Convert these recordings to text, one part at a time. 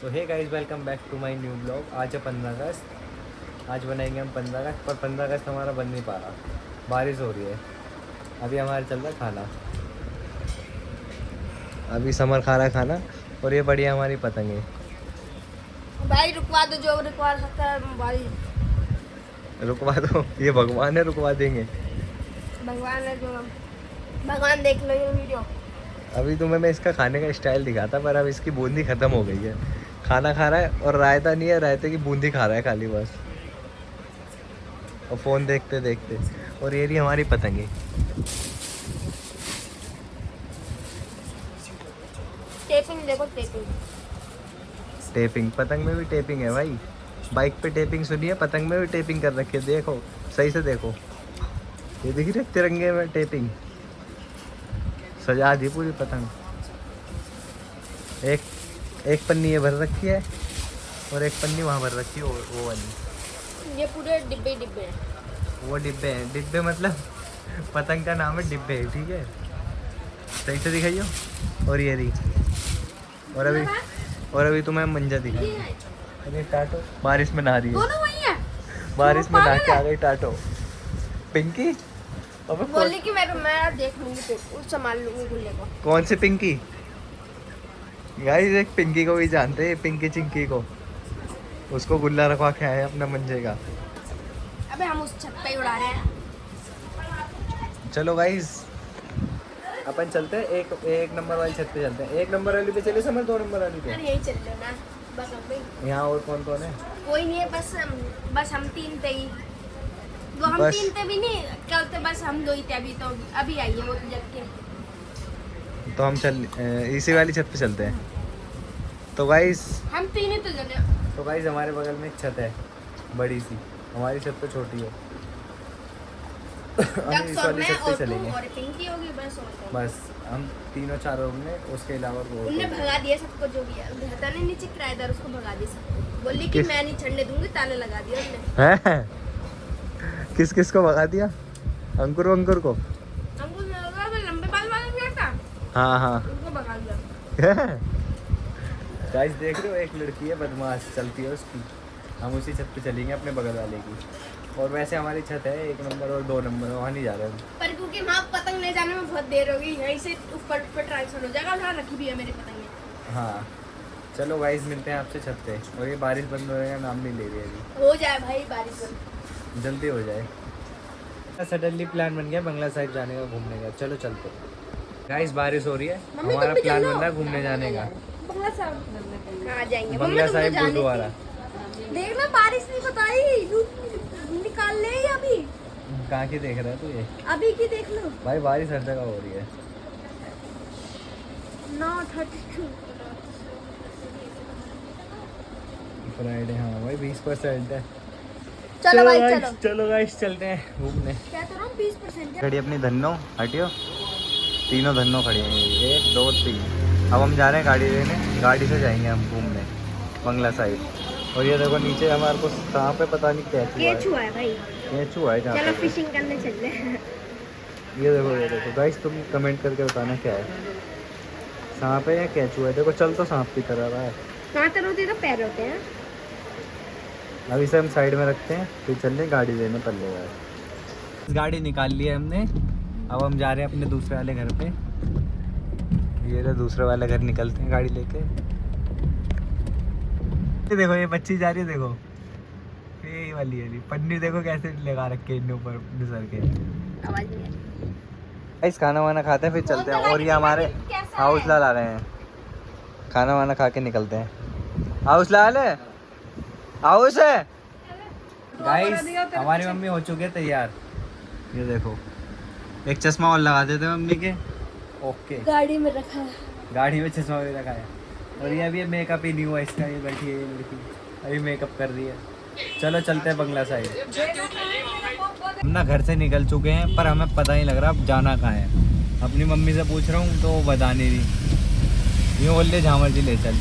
तो hey guys welcome back to my new blog. आज है 15 अगस्त। आज बनाएंगे हम 15 अगस्त, पर 15 अगस्त हमारा बन नहीं पा रहा, बारिश हो रही है। अभी हमारा चल रहा है खाना, अभी समर खा रहा है खाना। और ये बढ़िया हमारी पतंग है। भाई रुकवा दो, जो रुकवा सकता है भाई रुकवा दो, ये भगवान है, रुकवा देंगे। भगवान है जो, भगवान देख लो ये वीडियो। अभी तुम्हें मैं इसका खाने का स्टाइल दिखाता, पर अब इसकी बूंदी ख़त्म हो गई है। खाना खा रहा है और रायता नहीं है, रायते की बूंदी खा रहा है खाली बस, और फ़ोन देखते देखते। और ये रही हमारी पतंगे। टेपिंग देखो, टेपिंग टेपिंग, पतंग में भी टेपिंग है भाई। बाइक पे टेपिंग सुनी है, पतंग में भी टेपिंग कर रखी है। देखो सही से देखो, ये दिख रही है तिरंगे में टेपिंग, सजा दी पूरी पतंग। एक पन्नी ये भर रखी है और एक पन्नी वहाँ भर रखी है, वो वाली। ये पूरे डिब्बे डिब्बे हैं। वो डिब्बे हैं, डिब्बे मतलब पतंग का नाम है डिब्बे, ठीक है, सही से दिखाइयो। और ये रही, और अभी तुम्हें मंजा दिखाई। अरे टाटो बारिश में नहा रही है, दोनों वही है। बारिश में नहा के आ गई टाटो। पिंकी अबे बोली कि मैं देख लूंगी, तो संभाल लूंगी गुल्ले को। कौन सी पिंकी? गाइस एक पिंकी को भी जानते हैं, पिंकी चिंकी को। उसको गुल्ला रखवा के आए अपना मंजे का। अबे हम उस छत पे ही उड़ा रहे हैं। चलो गाइस अपन चलते हैं, एक नंबर वाली छत पे चलते हैं। एक नंबर वाली पे चले समझ, 2 नंबर वाली पे। अरे यही चल रहे ना, बस अब भाई यहाँ और कौन कौन है? कोई नहीं है, बस हम तीन थे ही। वो हम बस। तीन थे भी नहीं, कल थे बस हम 2 ही थे। अभी तो अभी आई है वो जग के। तो हम चल इसी वाली छत पे चलते हैं। तो गाइस हम 3 ही तो जने। हमारे बगल में एक छत है बड़ी सी, हमारी छत तो छोटी है। हम इस वाली छत पे चलेंगे। और पिंकी होगी बस, और कौन? बस हम तीनों चारों ने, उसके अलावा वो उनने भगा दिया सबको, जो भी है रहता ने नीचे किराएदार, उसको भगा दिया सबको। बोली कि मैं नहीं छड़ने दूंगी, ताले लगा दिया उसने। हैं? किस किस को भगा दिया? अंकुर को हमको लगा वो लंबे बाल वाला भी था, हाँ हाँ। उसको भगा दिया। गाइस देख रहे हो, एक लड़की है बदमाश चलती है उसकी। हम उसी छत पे चलेंगे अपने बगल वाले की। और वैसे हमारी छत है 1 नंबर और 2 नंबर, वहाँ नहीं जा रहे हम। पर क्योंकि वहाँ पतंग ले जाने में बहुत देर होगी, यहीं से ऊपर पे ट्रांसफर हो जाएगा। वहाँ रखी भी है मेरी पतंग। हाँ चलो गाइस मिलते हैं आपसे छत पे। और ये बारिश बंद होने का नाम नहीं ले रही है अभी। हो जाए भाई बारिश बंद, जल्दी हो जाए। सडनली प्लान बन गया बंगला साइड जाने का, घूमने का। चलो चलते गाइस, बारिश हो रही है, मम्मी हमारा तुम भी प्लान चलो। बन रहा है घूमने जाने का। बंगला साहब कहाँ जाएंगे? बंगला साहिब गुरुद्वारा। देख लो बारिश नहीं बताई, निकाल ले अभी। कहाँ की देख रहा है तू ये? अभी की देख लो। भाई बारिश हर जगह हो रही है। 9:32 फ्राइडे, हाँ भाई 20% है। चलो भाई guys, चलो। चलो गाइस चलते हैं घूमने। क्या तो 20% खड़ी अपनी धन्नो, हटियो। तीनों धन्नो खड़ी हैं, 1 2 3। अब हम जा रहे हैं गाड़ी लेने, गाड़ी से जाएंगे हम घूमने बंगला साइड। और ये देखो नीचे हमारे को कहाँ पे पता नहीं क्या केचुआ है भाई। केचुआ है जहाँ चलो पे। फिशिंग करने चल रहे हैं। ये देखो गाइस, तुम कमेंट करके बताना क्या है, सांप है या केचुआ है। देखो चल तो सांप की तरह रहा है। हाथ होते तो पैर होते हैं। अब इसे हम साइड में रखते हैं, फिर चल रहे गाड़ी लेने पल्ले यार। गाड़ी निकाल ली है हमने, अब हम जा रहे हैं अपने दूसरे वाले घर पे। ये रहा दूसरे वाले घर, निकलते हैं गाड़ी लेके। ये देखो ये बच्ची जा रही है, देखो ये वाली पन्नी देखो कैसे लगा रखे इनके ऊपर निसर के। आवाज नहीं आ रही। इस खाना वाना खाते हैं फिर चलते हैं। और ये हमारे हाउस लाल आ रहे हैं, खाना वाना खा के निकलते हैं। हाउस लाल है, हाउस है। गाइस हमारी मम्मी हो चुकी है तैयार। ये देखो एक चश्मा और लगा देते हैं मम्मी के। ओके गाड़ी में रखा है। गाड़ी में चश्मा भी रखा है। और ये अभी मेकअप ही नहीं हुआ इसका, ये बैठी है ये लड़की अभी मेकअप कर रही है। चलो चलते हैं बंगला साइड। हम ना घर से निकल चुके हैं, पर हमें पता नहीं लग रहा अब जाना कहाँ है। अपनी मम्मी से पूछ रहा हूँ तो वो बता नहीं रही। यूँ बोल रही झामर जी ले चल।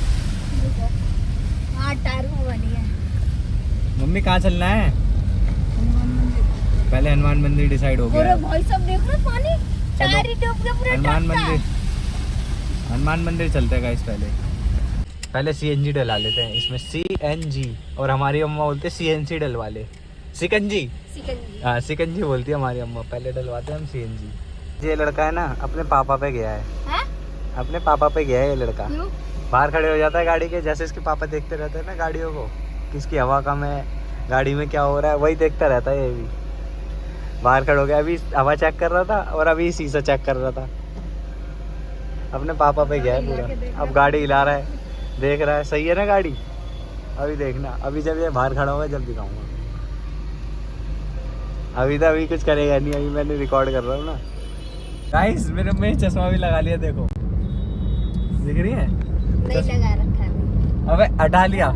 हाँ टायर में बनी है। मम्मी कहाँ चलना है? पहले हनुमान मंदिर डिसाइड हो गया अरे है। भाई सब देख रहे पानी, टायर ही डूब गया पूरा। हनुमान मंदिर चलते हैं गाइस पहले। पहले CNG डला लेते हैं इसमें, CNG। और हमारी अम्मा बोलते हैं CNC डलवा ले, सिकंजी। सिकंजी। हाँ सिकंजी बोलती है हमारी अम्मा। पहले डलवाते हैं हम CNG। ये लड़का है ना अपने पापा पे गया है, अपने पापा पे गया है ये लड़का। क्यों? बाहर खड़े हो जाता है गाड़ी के, जैसे इसके पापा देखते रहते हैं ना गाड़ियों को, किसकी हवा कम है, गाड़ी में क्या हो रहा है, वही देखता रहता है ये भी। बाहर खड़े हो गया, अभी हवा चेक कर रहा था और अभी शीशा चेक कर रहा था। अपने पापा पे गया है पूरा। अब गाड़ी हिला रहा है, देख रहा है सही है ना गाड़ी। अभी देखना, अभी जब ये बाहर खड़ा होगा जब दिखाऊंगा। अभी तो अभी कुछ करेगा नहीं, अभी मैंने रिकॉर्ड कर रहा हूँ ना। गाइस मेरे में चश्मा भी लगा लिया, देखो दिख रही है? नहीं लगा रखा है। अबे हटा लिया,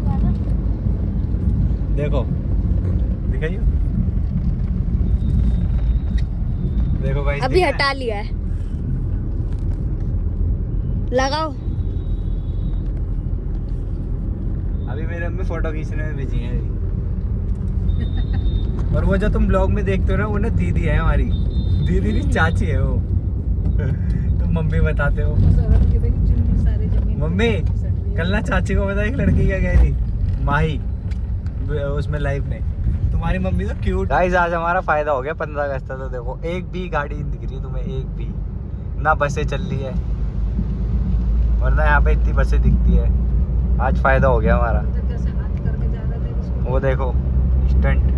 देखो दिखाइए, देखो गाइस अभी हटा लिया है, लगाओ। अभी मेरे अम्मी फोटो खींचने में बिजी है। और वो जो तुम ब्लॉग में देखते हो ना, वो ना दीदी है हमारी, दीदी नहीं चाची है वो। तुम मम्मी बताते हो। मम्मी कल ना चाची को पता एक लड़की क्या कह रही, माही, उसमें लाइव में, तुम्हारी मम्मी तो क्यूट। गाइस आज हमारा फायदा हो गया, 15 अगस्त तो देखो एक भी गाड़ी नहीं दिख रही तुम्हें, एक भी ना, बसें चल रही है, वरना यहाँ पे इतनी बसें दिखती है। आज फायदा हो गया हमारा। वो देखो स्टंट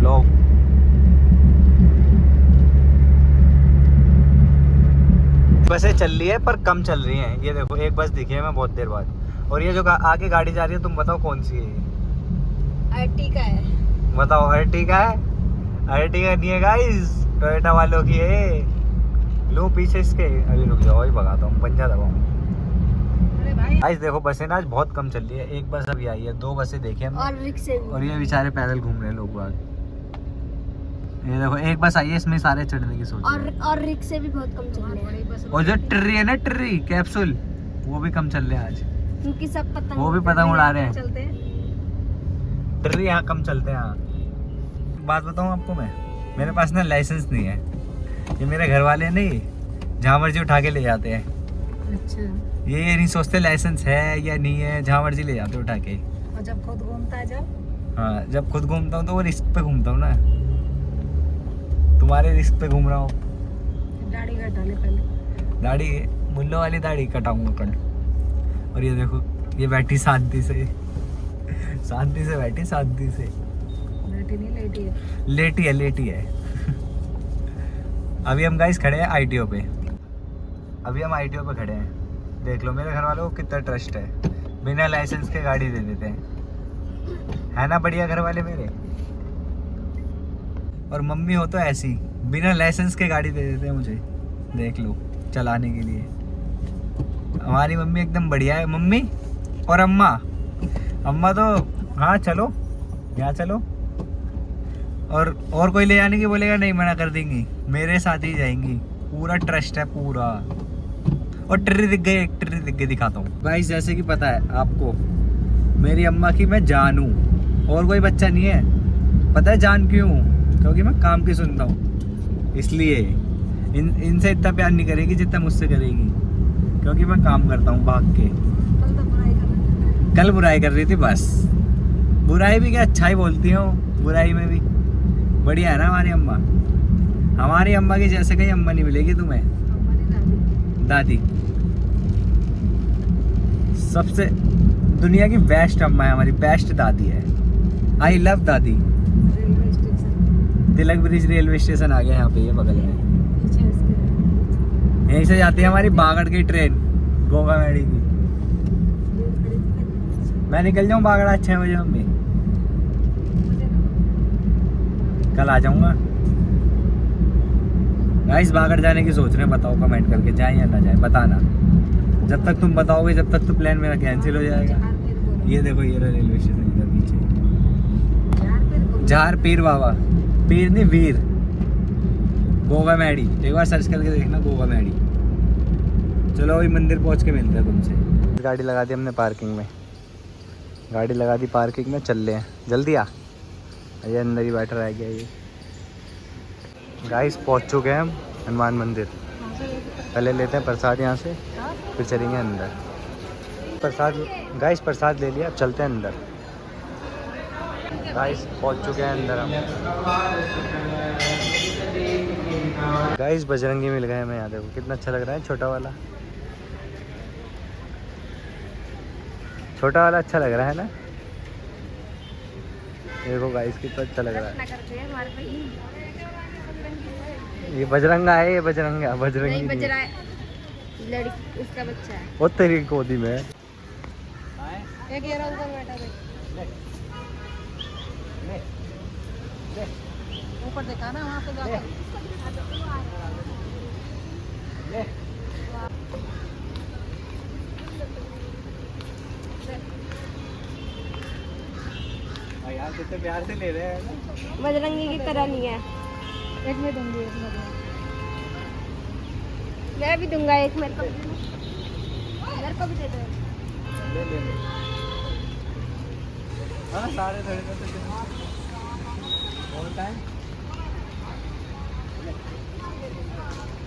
लोग, बसें चल रही है पर कम चल रही हैं। ये देखो एक बस दिखी है मैं बहुत देर बाद। और ये जो आगे गाड़ी जा रही है, तुम बताओ कौन सी है ये? अर्टिगा है। बताओ अर्टिगा है? अर्टिगा नहीं है गाइस, टोयोटा वालों की है। लो पीछे इसके, अभी रुक जाओ, वही भगाता हूँ, पंजा दबाऊँ। गाइस देखो बसें ना आज बहुत कम चल रही है, एक बस अभी आई है, 2 बसें देखी हमने। और रिक्शे भी। और ये बेचारे पैदल घूम रहे हैं लोग बाग। ये देखो एक बस आई है, इसमें सारे चढ़ने की सोच रहे हैं। और रिक्शे भी बहुत कम चल रहे हैं। और जो ट्री है ना, ट्री कैप्सूल, वो भी कम चल रहे हैं आज, क्योंकि सब पतंग, वो भी पतंग उड़ा रहे हैं। चलते हैं। ट्री यहाँ कम चलते हैं। हाँ बात बताऊँ आपको, मैं मेरे पास ना लाइसेंस नहीं है, ये मेरे घर वाले नहीं जहाँ मर्जी उठा के ले जाते हैं। अच्छा। ये नहीं सोचते लाइसेंस है या नहीं है, जहाँ मर्जी ले जाते उठा के। और जब खुद घूमता है जब? हाँ जब खुद घूमता हूँ तो वो रिस्क पे घूमता हूँ ना, तुम्हारे रिस्क पे घूम रहा हूँ। दाढ़ी कटा ले पहले। दाढ़ी, मुल्लो वाली दाढ़ी कटाऊंगा कल। और ये देखो ये बैठी शांति से, शांति से बैठी, शांति से। लेटी नहीं, लेटी है। लेटी है, लेटी है। अभी हम गाइस खड़े हैं ITO पे, अभी हम ITO पे खड़े हैं। देख लो मेरे घर वालों को कितना ट्रस्ट है, बिना लाइसेंस के गाड़ी दे देते हैं, है ना बढ़िया घर वाले मेरे। और मम्मी हो तो ऐसी, बिना लाइसेंस के गाड़ी दे देते हैं मुझे, देख लो चलाने के लिए। हमारी मम्मी एकदम बढ़िया है। मम्मी और अम्मा, अम्मा तो हाँ चलो यहाँ चलो, और कोई ले जाने की बोलेगा नहीं, मना कर देंगी, मेरे साथ ही जाएंगी, पूरा ट्रस्ट है पूरा। और ट्री दिख गई, एक ट्री दिख गई, दिखाता हूँ गाइस। जैसे कि पता है आपको मेरी अम्मा की मैं जान हूँ, और कोई बच्चा नहीं है। पता है जान क्यों? क्योंकि मैं काम की सुनता हूँ, इसलिए इनसे इतना प्यार नहीं करेगी जितना मुझसे करेगी, क्योंकि मैं काम करता हूँ भाग के। कल बुराई कर रही थी बस, बुराई भी क्या अच्छा ही बोलती हूँ, बुराई में भी बढ़िया है ना हमारी अम्मा। हमारी अम्मा की जैसे कहीं अम्मा नहीं मिलेगी तुम्हें। दादी सबसे दुनिया की बेस्ट अम्मा है हमारी, बेस्ट दादी है। आई लव दादी। तिलक ब्रिज रेलवे स्टेशन आ गया यहाँ पे, ये बगल में। यहीं से जाती है हमारी बागड़ की ट्रेन, गोगा मेड़ी की। मैं निकल जाऊँ बागड़ आज 6 बजे मम्मी, कल आ जाऊँगा। गाइस बागड़ जाने की सोच रहे हैं, बताओ कमेंट करके जाए या ना जाए, बताना। जब तक तुम बताओगे जब तक तो प्लान मेरा कैंसिल हो जाएगा। ये देखो ये रेलवे स्टेशन इधर पीछे, झार पीर बाबा, पीर नहीं वीर, गोगा मैडी। एक बार सर्च करके देखना गोगा मैडी। चलो अभी मंदिर पहुंच के मिलते हैं तुमसे। गाड़ी लगा दी हमने पार्किंग में, गाड़ी लगा दी पार्किंग में, चल रहे हैं जल्दी आ। ये अंदर ही बैठा रह गया ये। गाइस पहुंच चुके हैं हम हनुमान मंदिर। पहले लेते हैं प्रसाद यहाँ से, फिर चलेंगे अंदर। प्रसाद गाइस प्रसाद ले लिया, अब चलते हैं अंदर। गाइस पहुंच चुके हैं अंदर हम। गाइस बजरंगी मिल गए हमें, यहाँ देखो कितना अच्छा लग रहा है। छोटा वाला अच्छा लग रहा है ना। देखो गाइस कितना अच्छा लग रहा है। ये बजरंगा है, ये बजरंगी नहीं बज रहा है, लड़की उसका बच्चा है। वो तेरी गोदी में एक ये रहा ऊपर बैठा देख, ऊपर देखा ना वहाँ पे जाकर। यार कितने प्यार से ले रहे हैं ना। बजरंगी की तरह नहीं है। एक में दूंगी, एक में दूंगी। मैं भी दूंगा एक, मेरे को भी दे दो। ले ले ले। हाँ सारे थोड़े तो और टाइम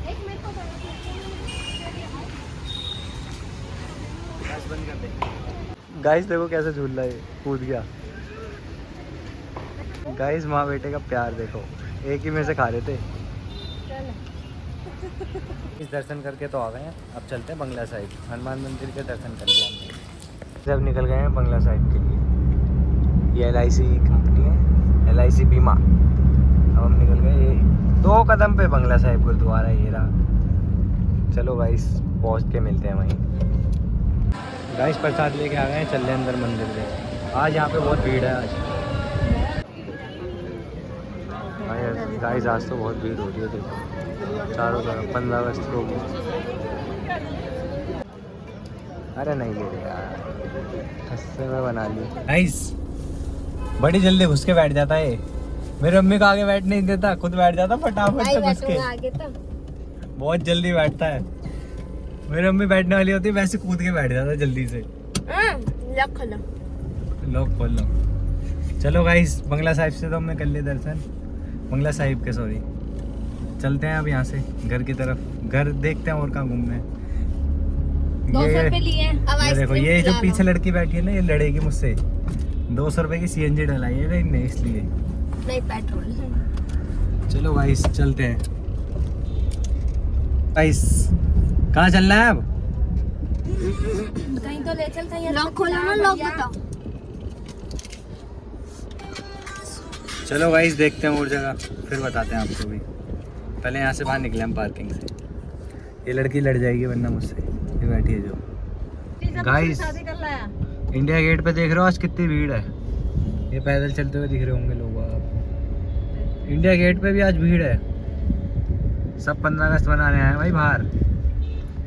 एक मेरे को गैस बंद कर दे। गाइस देखो कैसे झूल रहा है, कूद गया। गाइस माँ बेटे का प्यार देखो, एक ही में से खा रहे थे। इस दर्शन करके तो आ गए हैं, अब चलते हैं बंगला साहिब। हनुमान मंदिर के दर्शन कर लिया हमने, जब निकल गए हैं बंगला साहिब के लिए। ये LIC कंपनी है, LIC बीमा। अब हम निकल गए, ये 2 कदम पे बंगला साहिब गुरुद्वारा ये रहा। चलो गाइस पहुँच के मिलते हैं वहीं। गाइस प्रसाद लेके आ गए हैं, चल रहे अंदर मंदिर में। आज यहाँ पे बहुत भीड़ है। आज गाइस आज तो बहुत भीड़ हो रही है, देखो चारों तरफ 15 अगस्त को। अरे नहीं ले रहे यार, हंसते में बना ली। गाइस बड़ी जल्दी घुस के बैठ जाता है, मेरी मम्मी को आगे बैठ नहीं देता, खुद बैठ जाता फटाफट से घुस के। आगे तो बहुत जल्दी बैठता है। मेरी मम्मी बैठने वाली होती है, वैसे कूद के बैठ जाता है जल्दी से। लॉक खोलो, लॉक खोल लो। चलो गाइस बंगला साहिब से तो हमने कर लिए दर्शन, बंगला साहिब के सॉरी। चलते हैं अब यहाँ से घर की तरफ। घर देखते हैं और कहाँ घूमने हैं। 200 रुपए लिए हैं। अब ये देखो, आइसक्रीम ये जो खिला पीछे रहा लड़की बैठी है ना, ये लड़ेगी मुझसे। 200 रुपए की CNG डलाई है ना इनने, इसलिए। हूं। नहीं पेट्रोल। चलो गाइस चलते हैं। गाइस कहाँ चलना है अब? कहीं तो ले चलता है। लॉक खोलो ना, लॉक बताओ। चलो गाइस देखते हैं और जगह, फिर बताते हैं आपको भी। पहले यहाँ से बाहर निकले हम पार्किंग से। ये लड़की लड़ जाएगी वरना मुझसे, ये बैठी है जो। गाइस इंडिया गेट पे देख रहे हो आज कितनी भीड़ है। ये पैदल चलते हुए दिख रहे होंगे लोग आप। इंडिया गेट पे भी आज भीड़ है, सब 15 अगस्त मना रहे हैं भाई बाहर।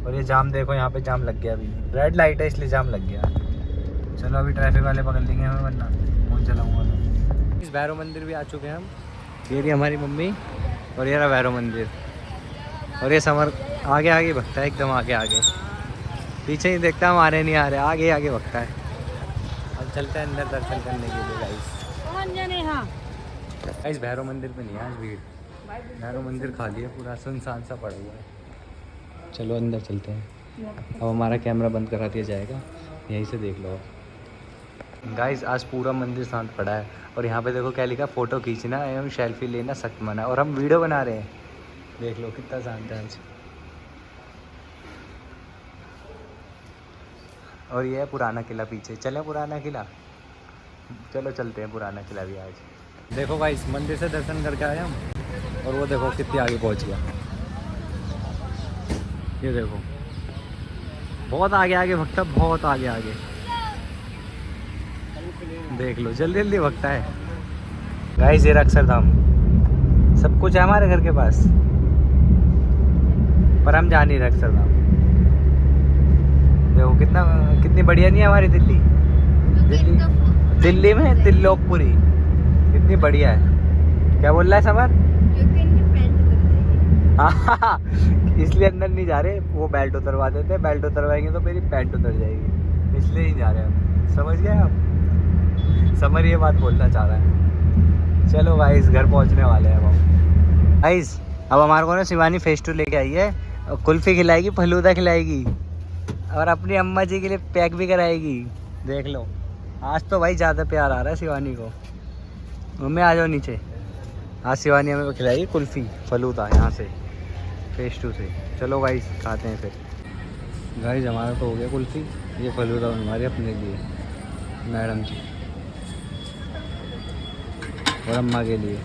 और ये जाम देखो, यहाँ पे जाम लग गया। अभी रेड लाइट है इसलिए जाम लग गया। चलो अभी ट्रैफिक वाले पकड़ लेंगे हमें, वरना फोन चलाऊंगा तो। इस भैरव मंदिर भी आ चुके हैं हम। ये रही हमारी मम्मी और ये रहा भैरव मंदिर। और ये समर आगे आगे भगता है, एकदम आगे आगे, पीछे ही देखता है हमारे नहीं आ रहे, आगे आगे भगता है। अब चलते हैं अंदर दर्शन करने के लिए गाइस। गाइस भैरव मंदिर पे नहीं है आज भीड़, भैरव मंदिर खाली है, पूरा सुनसान सा पड़ा हुआ है। चलो अंदर चलते हैं। अब हमारा कैमरा बंद करा दिया जाएगा, यहीं से देख लो। गाइस आज पूरा मंदिर शांत पड़ा है। और यहाँ पे देखो क्या लिखा, फ़ोटो खींचना एवं सेल्फी लेना सख्त मना है। और हम वीडियो बना रहे हैं, देख लो कितना शांत है आज। और ये है पुराना किला पीछे, चले पुराना किला। चलो चलते हैं पुराना किला भी आज। देखो गाइस मंदिर से दर्शन करके आए हम, और वो देखो कितनी आगे पहुँच गया। ये देखो बहुत आगे आगे भगता, बहुत आगे आगे। देख लो जल्दी जल्दी भगता है। गाइस ये अक्षरधाम, सब कुछ है हमारे घर के पास, पर हम जा नहीं रहे अक्षरधाम। देखो कितनी बढ़िया नहीं है हमारी दिल्ली। दिल्ली में त्रिलोकपुरी कितनी बढ़िया है। क्या बोल रहा है समर? हाँ इसलिए अंदर नहीं जा रहे, वो बेल्ट उतरवा देते, बेल्ट उतरवाएंगे तो मेरी पैंट उतर जाएगी, इसलिए नहीं जा रहे हम। समझ गए आप? समर ये बात बोलना चाह रहा है। चलो गाइस घर पहुंचने वाले हैं हम। गाइस अब हमारे को ना शिवानी फेस टू लेके आई है, कुल्फी खिलाएगी, फलूदा खिलाएगी। और अपनी अम्मा जी के लिए पैक भी कराएगी। देख लो, आज तो भाई ज़्यादा प्यार आ रहा है शिवानी को। मम्मी आ जाओ नीचे। आज शिवानी हमें खिलाएगी कुल्फ़ी फलूदा यहाँ से फेस 2 से। चलो गाइस खाते हैं फिर। गाइस हमारा तो हो गया कुल्फ़ी, ये फलूदा हमारे अपने लिए, मैडम जी और अम्मा के लिए।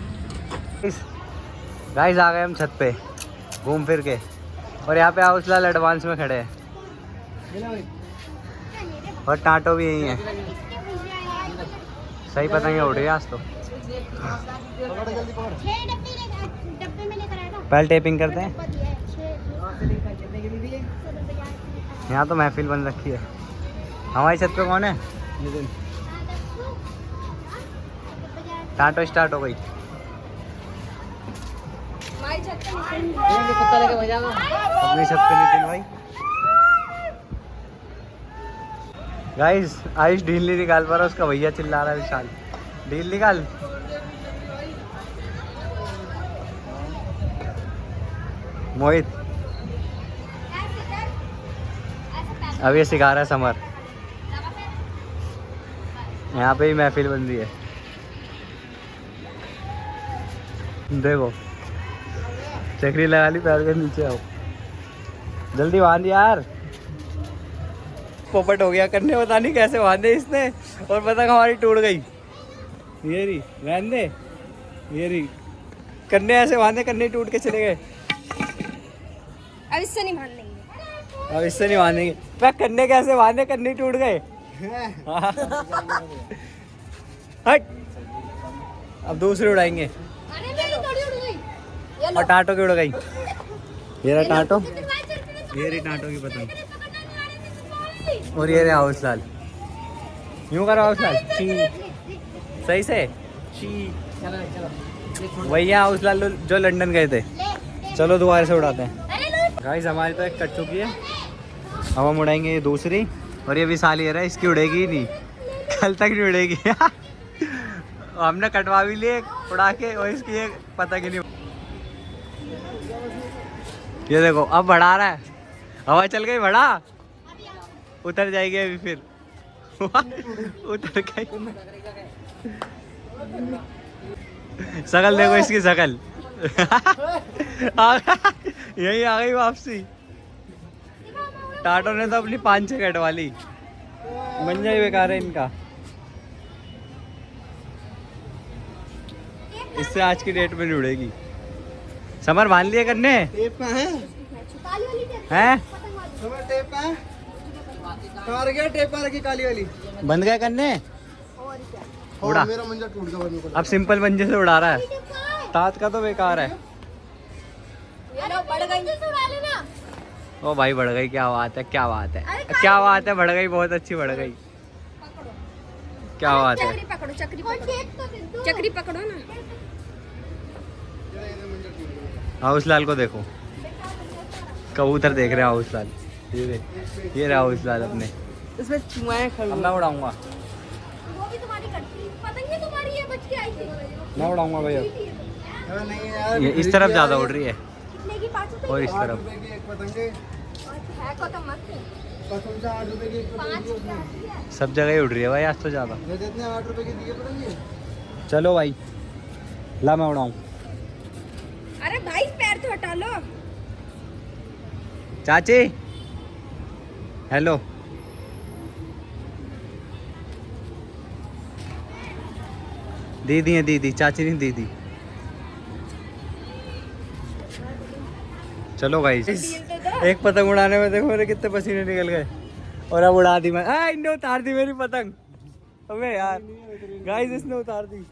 गाइस आ गए हम छत पे घूम फिर के, और यहाँ पे हाउस लाल एडवांस में खड़े हैं और टाटो भी यही है। सही पतंगे उड़ रही है आज तो। पहले टेपिंग करते हैं। यहाँ तो महफिल बन रखी है। हमारी छत पे कौन है? टाटो स्टार्ट हो गई। अपनी छत पे नितिन भाई। गाइस आयुष ढील नहीं निकाल पा रहा, उसका भैया चिल्ला रहा है विशाल, ढील निकाल। मोहित अब ये सिखा रहा है समर। यहाँ पे ही महफिल बन रही है। देखो चक्री लगा ली, पैर के नीचे आओ, जल्दी बांध यार। पोपट हो गया करने, पता नहीं कैसे बांधे इसने, और पतंग हमारी टूट गई। ये रही रहने दे, ये रही कन्ने ऐसे बांधे, कन्ने टूट के चले गए। अब इससे नहीं बांधेंगे, अब इससे नहीं बांधेंगे। मैं कन्ने कैसे बांधे, कन्ने टूट गए। हट, अब दूसरे उड़ाएंगे। अरे मेरी थोड़ी उड़ गई। और टाटो की उड़ गई। ये रहा टाटो, ये रही टाटो की पतंग, और ये रहा हाउस लाल। यूं करो हाउस लाल, सही से। भैया हाउस लाल जो लंदन गए थे। चलो दोबारा से उड़ाते हैं। गाइस हमारी तो एक कट चुकी है, अब हम उड़ाएंगे ये दूसरी। और ये विशाल ये रहा, इसकी उड़ेगी ही नहीं, कल तक नहीं उड़ेगी। हमने कटवा भी लिए उड़ा के, और इसकी ये पता कि नहीं। ये देखो अब बढ़ा रहा है, हवा चल गई, बढ़ा, उतर जाएगी अभी फिर। उतर गई। शकल देखो इसकी शकल। यही आ गई वापसी। टाटो ने तो अपनी 5-6 कटवा ली, मंजा ही बेकार है इनका। इससे आज की डेट में नहीं उड़ेगी। समर बांध लिए करने टेप कहाँ है? हैं? समर टेप कहाँ है? कहाँ रख गया टेप, कहाँ रखी काली वाली? बंद गए करने। उड़ा। हाँ, मेरा मंजा टूट गया बंद कर। अब सिंपल मंजे से उड़ा रहा है। तात का तो बेकार है। ओ भाई बढ़ गई, क्या बात है, क्या बात है, क्या बात है, बढ़ गई, बहुत अच्छी बढ़ गई, क्या बात है। चक्री पकड़ो, चक्री पकड़ो, चक्री पकड़ो ना। हाउस लाल को देखो, कबूतर देख रहे हैं हाउस लाल। ये रहा हाउस लाल अपने। इसमें चुमाएं खड़। अब मैं उड़ाऊंगा, वो भी तुम्हारी कटती पतंग ही तुम्हारी है, बच के आई थी। मैं उड़ाऊंगा भैया। नहीं यार, ये इस तरफ ज्यादा उड़ रही है, कितने की 5 रुपए और इस 8 तरफ। रुपए की एक पतंग है। है को तो मत कसम से 8 रुपए की एक पतंग 5 थी उसमें। रुपए। सब जगह ही उड़ रही है भाई आज तो ज्यादा। ये जितने 8 रुपए की दी है पतंग ये। चलो भाई, ला मैं उड़ाऊं। अरे भाई पैर तो हटा लो। चाची हेलो। दीदी है, दीदी, चाची नहीं दीदी। चलो भाई, एक पतंग उड़ाने में देखो मेरे कितने पसीने निकल गए, और अब उड़ा दी मैं। इन्होंने उतार दी मेरी पतंग। अबे यार गाइस, इसने उतार दी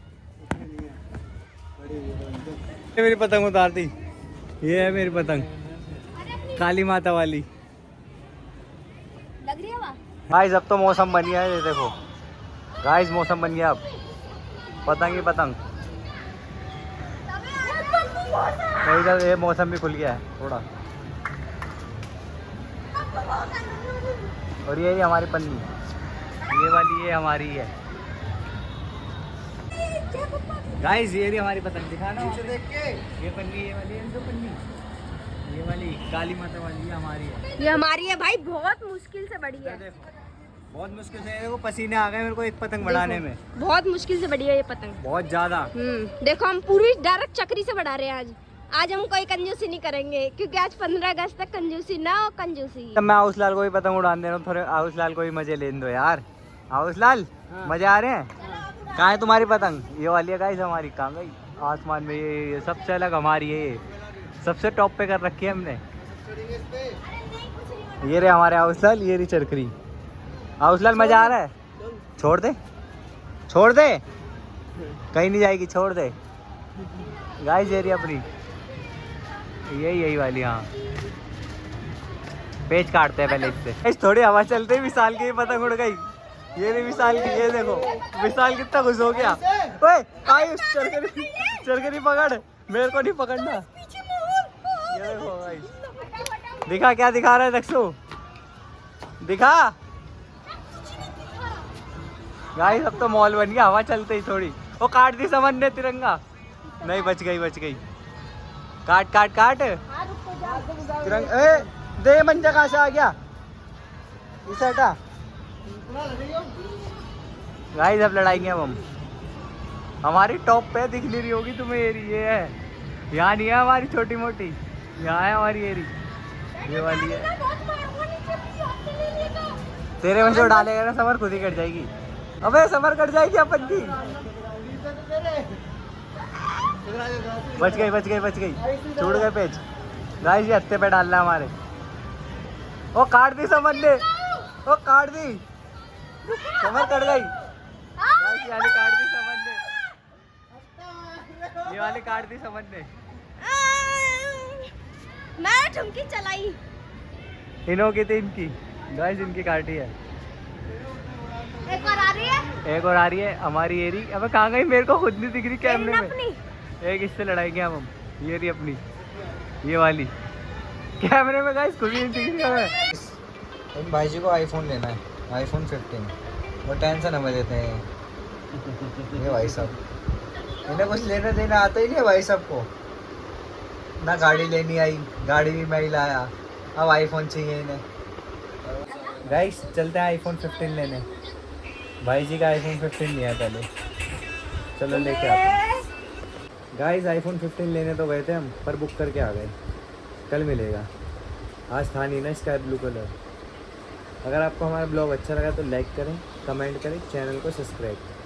मेरी पतंग, उतार दी। ये है मेरी पतंग, काली माता वाली। लग रही है हवा। गाइस अब तो मौसम बन गया है, ये देखो गाइस, मौसम बन गया अब। पतंग ही पतंग। तो इधर ये मौसम भी खुल गया है थोड़ा। और ये हमारी पन्नी, ये वाली ये हमारी है। गाइस ये रही हमारी पतंग, दिखाना पीछे देख के। ये पन्नी, ये वाली है, दो पन्नी, ये वाली काली माता वाली हमारी है। ये हमारी है भाई, बहुत मुश्किल से बड़ी है। देखो बहुत मुश्किल से, देखो पसीने आ गए मेरे को एक पतंग बढ़ाने में। बहुत मुश्किल से बड़ी है ये पतंग, बहुत ज्यादा। देखो हम पूरी डायरेक्ट चक्री से बढ़ा रहे हैं आज। आज हम कोई कंजूसी नहीं करेंगे क्योंकि आज 15 अगस्त तक कंजूसी ना हो कंजूसी। तब मैं आउस लाल को भी पतंग उड़ान दे रहा हूँ, थोड़े आउस लाल को भी मजे लेने दो यार। आउस लाल मजे आ रहे हैं? कहाँ है तुम्हारी पतंग? ये वाली है गाइस हमारी, कहाँ गई? आसमान में ये सबसे अलग हमारी है, ये सबसे टॉप पे कर रखी है हमने। ये रे हमारे आउस लाल, ये रही चरखरी। आउस लाल मजा आ रहा है? छोड़ दे, छोड़ दे, कहीं नहीं जाएगी, छोड़ दे। गाइस ये रही अपनी, यही वाली। हाँ पेच काटते हैं पहले इससे। इस थोड़ी हवा चलते ही विशाल की पतंग उड़ गई। ये नहीं विशाल की, ये देखो विशाल कितना खुश हो गया। ओए आयुष चरखरी पकड़, मेरे को नहीं पकड़ना। ये देखो गाइस, दिखा क्या दिखा रहा है दक्षु, दिखा। गाइस अब तो मॉल बन गया हवा चलते ही थोड़ी। वो काट दी समझ ने तिरंगा, नहीं बच गई बच गई। काट काट काट तिरंगा। ए दे मंजा कहाँ से आ गया, इसे हटा। गाइस अब लड़ाएंगे अब हम। हमारी टॉप पे दिख नहीं रही होगी तुम्हें एरी, ये है यहाँ नहीं है हमारी छोटी मोटी, यहाँ है हमारी एरी, ये वाली है। तेरे में जो डालेगा ना समर खुद ही कट जाएगी। अबे समर कट जाएगी अपन की। बच गई बच गई बच गई, छूट गए पेज। गाइस ये हत्ते पे डालना हमारे। ओ काट दी समर ने, ओ काट दी, समर कट गई। गाइस ये वाली काट दी समर ने, ये वाली काट दी समर ने। मैं ठुमकी चलाई, इनों की थी इनकी। गाइस इनकी काटी है। एक और आ रही है, एक और आ रही है हमारी एरी। अबे कहाँ गई, मेरे को खुद नहीं दिख रही कैमरे में। एक इससे लड़ाएंगे हम, ये रही अपनी, ये वाली कैमरे में। गाइस खुद ही नहीं दिख रही हमें। इन भाई जी को आईफोन लेना है, आईफोन 15। वो टेंशन हमें देते हैं ये भाई साहब, इन्हें कुछ लेना देना आता ही नहीं है भाई साहब को। ना गाड़ी लेनी आई, गाड़ी भी मैं ही लाया, अब आईफोन चाहिए इन्हें। गाइस चलते हैं आईफोन 15 लेने। भाई जी का आईफोन 15 लिया पहले, चलो लेके आते हैं। गाइस आईफोन 15 लेने तो गए थे हम, पर बुक करके आ गए, कल मिलेगा। आज था नहीं ना स्काई ब्लू कलर। अगर आपको हमारा ब्लॉग अच्छा लगा तो लाइक करें, कमेंट करें, चैनल को सब्सक्राइब करें।